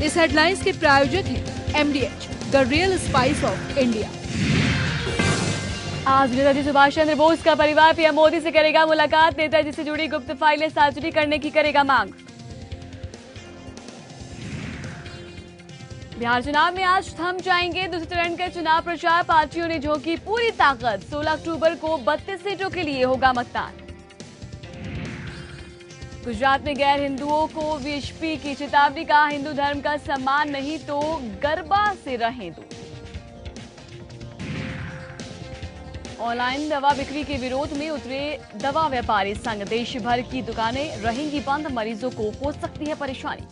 इस हेडलाइंस के प्रायोजक हैं MDH, the real spice of India. आज नेताजी सुभाष चंद्र बोस का परिवार पीएम मोदी से करेगा मुलाकात। नेताजी से जुड़ी गुप्त फाइलें साझी करने की करेगा मांग। बिहार चुनाव में आज थम जाएंगे दूसरे चरण का चुनाव प्रचार। पार्टियों ने झोंकी पूरी ताकत। 16 अक्टूबर को 32 सीटों के लिए होगा मतदान। गुजरात में गैर हिंदुओं को वीएचपी की चेतावनी। का हिंदू धर्म का सम्मान नहीं तो गरबा से रहें दूर। ऑनलाइन दवा बिक्री के विरोध में उतरे दवा व्यापारी संघ। देश भर की दुकानें रहेंगी बंद। मरीजों को हो सकती है परेशानी।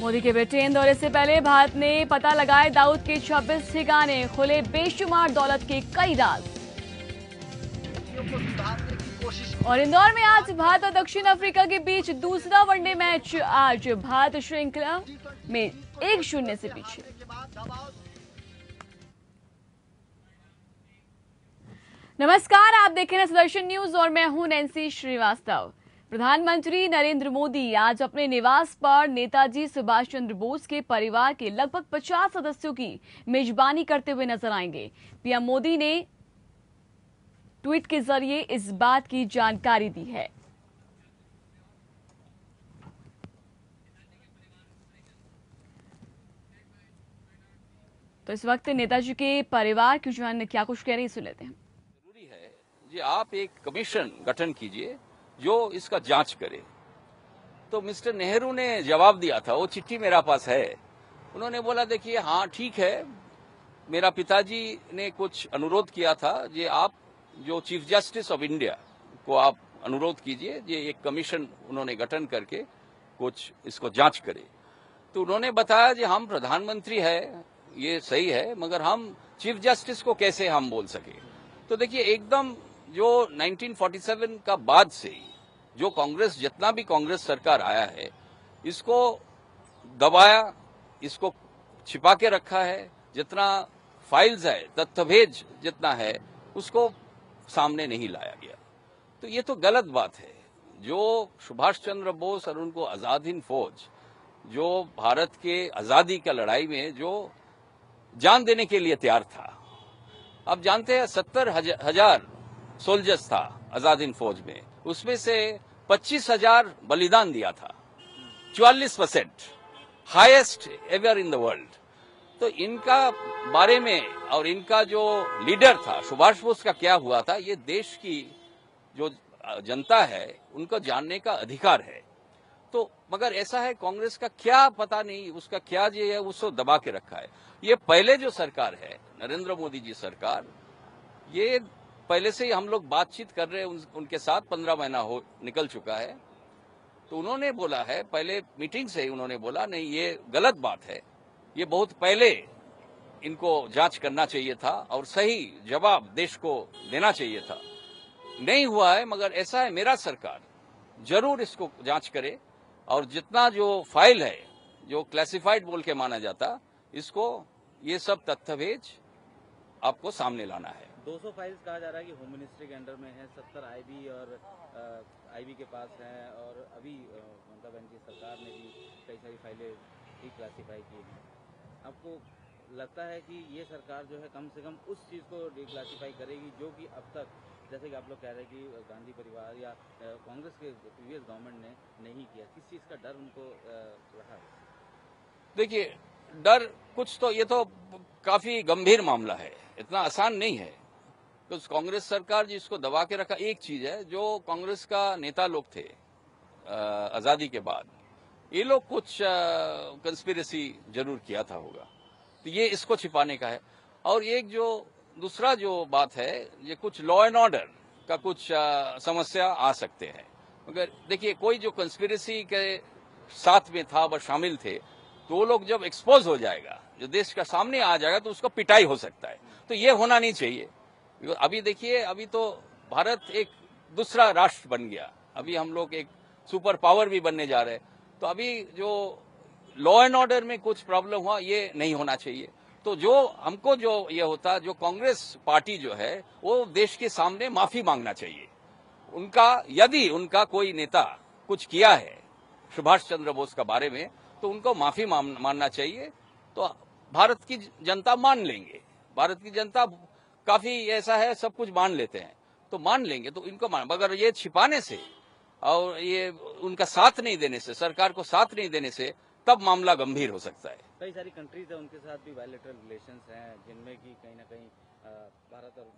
मोदी के ब्रिटेन दौरे से पहले भारत ने पता लगाए दाऊद के 26 ठिकाने। खुले बेशुमार दौलत के कई राज। और इंदौर में आज भारत और दक्षिण अफ्रीका के बीच दूसरा वनडे मैच। आज भारत श्रृंखला में 1-0 से पीछे। नमस्कार, आप देख रहे हैं सुदर्शन न्यूज और मैं हूं नैन्सी श्रीवास्तव। प्रधानमंत्री नरेंद्र मोदी आज अपने निवास पर नेताजी सुभाष चंद्र बोस के परिवार के लगभग 50 सदस्यों की मेजबानी करते हुए नजर आएंगे। पीएम मोदी ने ट्वीट के जरिए इस बात की जानकारी दी है। तो इस वक्त नेताजी के परिवार के जवान क्या कुछ कह रहे हैं, सुन लेते हैं। जरूरी है कि आप एक कमीशन गठन कीजिए जो इसका जांच करे। तो मिस्टर नेहरू ने जवाब दिया था, वो चिट्ठी मेरा पास है। उन्होंने बोला देखिए हाँ ठीक है, मेरा पिताजी ने कुछ अनुरोध किया था, ये आप जो चीफ जस्टिस ऑफ इंडिया को आप अनुरोध कीजिए, ये एक कमीशन उन्होंने गठन करके कुछ इसको जांच करे। तो उन्होंने बताया कि हम प्रधानमंत्री है, ये सही है, मगर हम चीफ जस्टिस को कैसे हम बोल सके। तो देखिए एकदम जो 1947 का बाद से जो कांग्रेस, जितना भी कांग्रेस सरकार आया है, इसको दबाया, इसको छिपा के रखा है। जितना फाइल्स है, दस्तावेज जितना है, उसको सामने नहीं लाया गया। तो ये तो गलत बात है। जो सुभाष चंद्र बोस और उनको आजाद हिंद फौज, जो भारत के आजादी का लड़ाई में जो जान देने के लिए तैयार था। आप जानते हैं 70,000 सोल्जर्स था आजाद हिंद फौज में, उसमें से 25,000 बलिदान दिया था। 44% highest ever in the world. तो इनका बारे में और इनका जो लीडर था सुभाष बोस का क्या हुआ था, ये देश की जो जनता है उनको जानने का अधिकार है। तो मगर ऐसा है, कांग्रेस का क्या पता नहीं, उसका क्या ये है, उसको दबा के रखा है। ये पहले जो सरकार है, नरेंद्र मोदी जी सरकार, ये पहले से ही हम लोग बातचीत कर रहे हैं उनके साथ, 15 महीना हो निकल चुका है। तो उन्होंने बोला है, पहले मीटिंग से ही उन्होंने बोला नहीं ये गलत बात है, ये बहुत पहले इनको जांच करना चाहिए था और सही जवाब देश को देना चाहिए था। नहीं हुआ है, मगर ऐसा है मेरा सरकार जरूर इसको जांच करे और जितना जो फाइल है जो क्लासिफाइड बोल के माना जाता, इसको ये सब दस्तावेज आपको सामने लाना है। 200 फाइल्स कहा जा रहा है कि होम मिनिस्ट्री के अंडर में है, 70 आईबी और आईबी के पास है, और अभी ममता बनर्जी सरकार ने भी कई सारी फाइलें डिक्लासिफाई की हैं। आपको लगता है कि ये सरकार जो है कम से कम उस चीज़ को डिक्लासिफाई करेगी जो कि अब तक, जैसे कि आप लोग कह रहे हैं कि गांधी परिवार या कांग्रेस के प्रीवियस गवर्नमेंट ने नहीं किया, किस चीज़ का डर उनको रहा? देखिए डर कुछ तो, ये तो काफी गंभीर मामला है, इतना आसान नहीं है। तो कांग्रेस सरकार जिसको दबा के रखा, एक चीज है जो कांग्रेस का नेता लोग थे आजादी के बाद, ये लोग कुछ कंस्पिरेसी जरूर किया था होगा, तो ये इसको छिपाने का है। और एक जो दूसरा जो बात है, ये कुछ लॉ एंड ऑर्डर का कुछ समस्या आ सकते हैं। मगर देखिए कोई जो कंस्पिरेसी के साथ में था व शामिल थे, तो वो लोग जब एक्सपोज हो जाएगा, जो देश का सामने आ जाएगा, तो उसको पिटाई हो सकता है। तो ये होना नहीं चाहिए। अभी देखिए, अभी तो भारत एक दूसरा राष्ट्र बन गया, अभी हम लोग एक सुपर पावर भी बनने जा रहे हैं। तो अभी जो लॉ एंड ऑर्डर में कुछ प्रॉब्लम हुआ, ये नहीं होना चाहिए। तो जो हमको जो ये होता, जो कांग्रेस पार्टी जो है वो देश के सामने माफी मांगना चाहिए। उनका यदि उनका कोई नेता कुछ किया है सुभाष चंद्र बोस का बारे में, तो उनको माफी मानना चाहिए। तो भारत की जनता मान लेंगे, भारत की जनता काफी ऐसा है, सब कुछ मान लेते हैं, तो मान लेंगे, तो इनको मगर ये छिपाने से और ये उनका साथ नहीं देने से, सरकार को साथ नहीं देने से, तब मामला गंभीर हो सकता है। कई सारी कंट्रीज है, उनके साथ भी बायलैटरल रिलेशंस हैं, जिनमें कि कहीं ना कहीं भारत और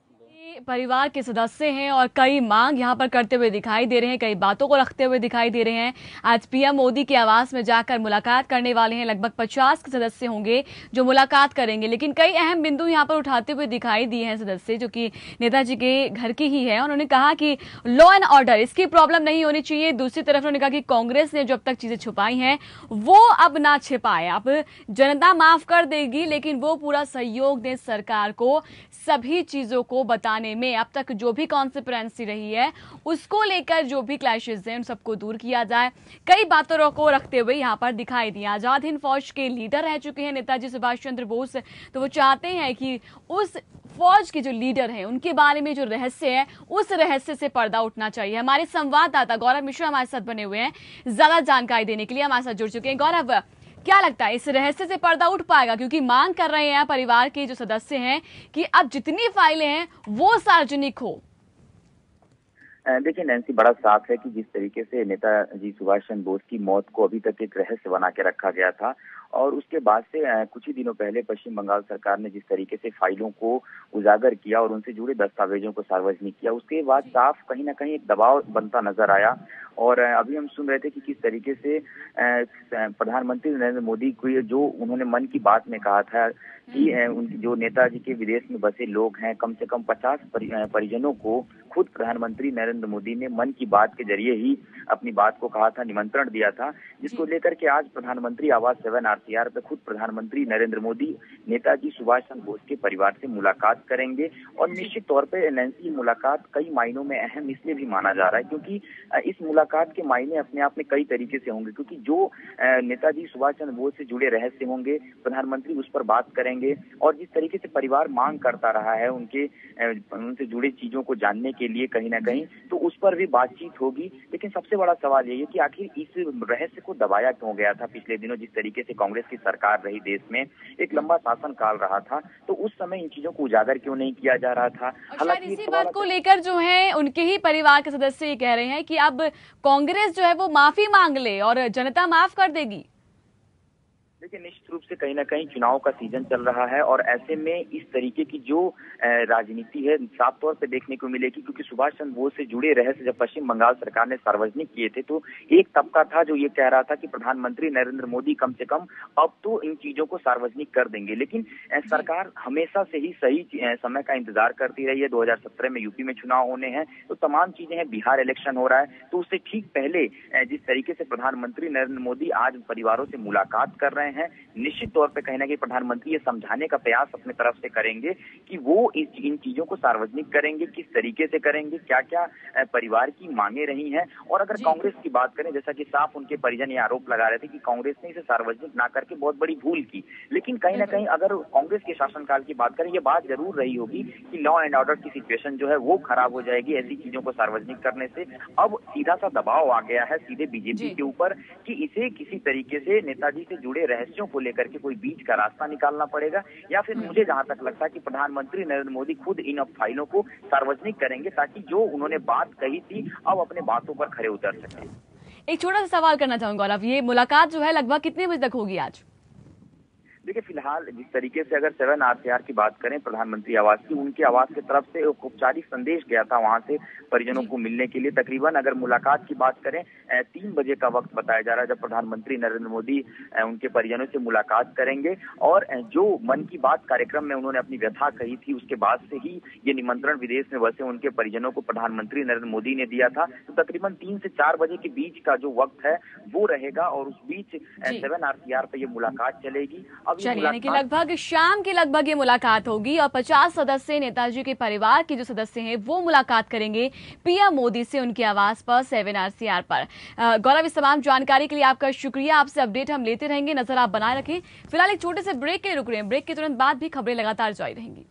परिवार के सदस्य हैं और कई मांग यहां पर करते हुए दिखाई दे रहे हैं, कई बातों को रखते हुए दिखाई दे रहे हैं। आज पीएम मोदी के आवास में जाकर मुलाकात करने वाले हैं। लगभग 50 के सदस्य होंगे जो मुलाकात करेंगे, लेकिन कई अहम बिंदु यहां पर उठाते हुए दिखाई दिए हैं सदस्य, जो कि नेताजी के घर की ही है। उन्होंने कहा कि लॉ एंड ऑर्डर, इसकी प्रॉब्लम नहीं होनी चाहिए। दूसरी तरफ उन्होंने कहा कि कांग्रेस ने जब तक चीजें छुपाई हैं वो अब ना छिपाए, अब जनता माफ कर देगी, लेकिन वो पूरा सहयोग दें सरकार को सभी चीजों को बताने में। अब तक जो भी कॉन्स्पिरेंसी रही है उसको लेकर जो भी क्लैशेस हैं उन सबको दूर किया जाए। कई बातों को रखते हुए यहां पर दिखाई दिया। आजाद हिंद फौज के लीडर रह चुके हैं नेताजी सुभाष चंद्र बोस, तो वो चाहते हैं कि उस फौज के जो लीडर हैं उनके बारे में जो रहस्य है उस रहस्य से पर्दा उठना चाहिए। हमारे संवाददाता गौरव मिश्रा हमारे साथ बने हुए हैं, ज्यादा जानकारी देने के लिए हमारे साथ जुड़ चुके हैं। गौरव, क्या लगता है इस रहस्य से पर्दा उठ पाएगा? क्योंकि मांग कर रहे हैं परिवार के जो सदस्य हैं कि अब जितनी फाइलें हैं वो सार्वजनिक हो। देखिए नैन्सी, बड़ा साफ है कि जिस तरीके से नेताजी सुभाष चंद्र बोस की मौत को अभी तक एक रहस्य बना के रखा गया था, और उसके बाद से कुछ ही दिनों पहले पश्चिम बंगाल सरकार ने जिस तरीके से फाइलों को उजागर किया और उनसे जुड़े दस्तावेजों को सार्वजनिक किया, उसके बाद साफ कहीं ना कहीं एक दबाव बनता नजर आया। और अभी हम सुन रहे थे कि किस तरीके से प्रधानमंत्री नरेंद्र मोदी को जो उन्होंने मन की बात में कहा था कि उनकी जो नेताजी के विदेश में बसे लोग हैं, कम से कम 50 परिजनों को खुद प्रधानमंत्री नरेंद्र मोदी ने मन की बात के जरिए ही अपनी बात को कहा था, निमंत्रण दिया था, जिसको लेकर के आज प्रधानमंत्री आवास 7 RCR पे खुद प्रधानमंत्री नरेंद्र मोदी नेताजी सुभाष चंद्र बोस के परिवार से मुलाकात करेंगे। और निश्चित तौर पे नैन्सी, मुलाकात कई मायनों में अहम इसलिए भी माना जा रहा है क्योंकि इस मुलाकात के मायने अपने आप में कई तरीके से होंगे, क्योंकि जो नेताजी सुभाष चंद्र बोस से जुड़े रहस्य होंगे प्रधानमंत्री उस पर बात करेंगे। और जिस तरीके से परिवार मांग करता रहा है उनसे जुड़ी चीजों को जानने के लिए कहीं ना कहीं, तो उस पर भी बातचीत होगी। लेकिन सबसे बड़ा सवाल यही है कि आखिर इस रहस्य को दबाया क्यों गया था? पिछले दिनों जिस तरीके से कांग्रेस की सरकार रही देश में, एक लंबा शासन काल रहा था, तो उस समय इन चीजों को उजागर क्यों नहीं किया जा रहा था? हालांकि इसी बात को लेकर जो है उनके ही परिवार के सदस्य ये कह रहे हैं कि अब कांग्रेस जो है वो माफी मांग ले और जनता माफ कर देगी। देखिए निश्चित रूप से कहीं ना कहीं चुनाव का सीजन चल रहा है और ऐसे में इस तरीके की जो राजनीति है साफ तौर पे देखने को मिलेगी, क्योंकि सुभाष चंद्र बोस से जुड़े रहस्य जब पश्चिम बंगाल सरकार ने सार्वजनिक किए थे तो एक तबका था जो ये कह रहा था कि प्रधानमंत्री नरेंद्र मोदी कम से कम अब तो इन चीजों को सार्वजनिक कर देंगे। लेकिन सरकार हमेशा से ही सही समय का इंतजार करती रही है। 2017 में यूपी में चुनाव होने हैं, तो तमाम चीजें हैं, बिहार इलेक्शन हो रहा है, तो उससे ठीक पहले जिस तरीके से प्रधानमंत्री नरेंद्र मोदी आज परिवारों से मुलाकात कर रहे हैं, निश्चित तौर पे कहीं ना कहीं प्रधानमंत्री ये समझाने का प्रयास अपने तरफ से करेंगे कि वो इन चीजों को सार्वजनिक करेंगे, किस तरीके से करेंगे, क्या क्या परिवार की मांगे रही हैं। और अगर कांग्रेस की बात करें, जैसा कि साफ उनके परिजन ये आरोप लगा रहे थे कि कांग्रेस ने इसे सार्वजनिक ना करके बहुत बड़ी भूल की, लेकिन कहीं ना कहीं अगर कांग्रेस के शासनकाल की बात करें, ये बात जरूर रही होगी कि लॉ एंड ऑर्डर की सिचुएशन जो है वो खराब हो जाएगी ऐसी चीजों को सार्वजनिक करने से। अब सीधा सा दबाव आ गया है सीधे बीजेपी के ऊपर कि इसे किसी तरीके से नेताजी से जुड़े रहस्यों को लेकर के कोई बीच का रास्ता निकालना पड़ेगा, या फिर मुझे जहां तक लगता है कि प्रधानमंत्री नरेंद्र मोदी खुद इन फाइलों को सार्वजनिक करेंगे ताकि जो उन्होंने बात कही थी अब अपने बातों पर खरे उतर सके। एक छोटा सा सवाल करना चाहूंगा गौरव, ये मुलाकात जो है लगभग कितने बजे तक होगी आज? देखिए फिलहाल जिस तरीके से अगर 7 RCR की बात करें प्रधानमंत्री आवास की, उनके आवास की तरफ से एक औपचारिक संदेश गया था वहां से परिजनों को मिलने के लिए। तकरीबन अगर मुलाकात की बात करें 3 बजे का वक्त बताया जा रहा है जब प्रधानमंत्री नरेंद्र मोदी उनके परिजनों से मुलाकात करेंगे। और जो मन की बात कार्यक्रम में उन्होंने अपनी व्यथा कही थी उसके बाद से ही ये निमंत्रण विदेश में बसे उनके परिजनों को प्रधानमंत्री नरेंद्र मोदी ने दिया था। तो तकरीबन 3 से 4 बजे के बीच का जो वक्त है वो रहेगा और उस बीच 7 RCR पे ये मुलाकात चलेगी। चलिए, यानी कि लगभग शाम के लगभग ये मुलाकात होगी और 50 सदस्य नेताजी के परिवार के जो सदस्य हैं वो मुलाकात करेंगे पीएम मोदी से उनके आवास पर 7 RCR पर। गौरव, इस तमाम जानकारी के लिए आपका शुक्रिया। आपसे अपडेट हम लेते रहेंगे, नजर आप बनाए रखें। फिलहाल एक छोटे से ब्रेक के रुक रहे हैं, ब्रेक के तुरंत बाद भी खबरें लगातार जारी रहेंगी।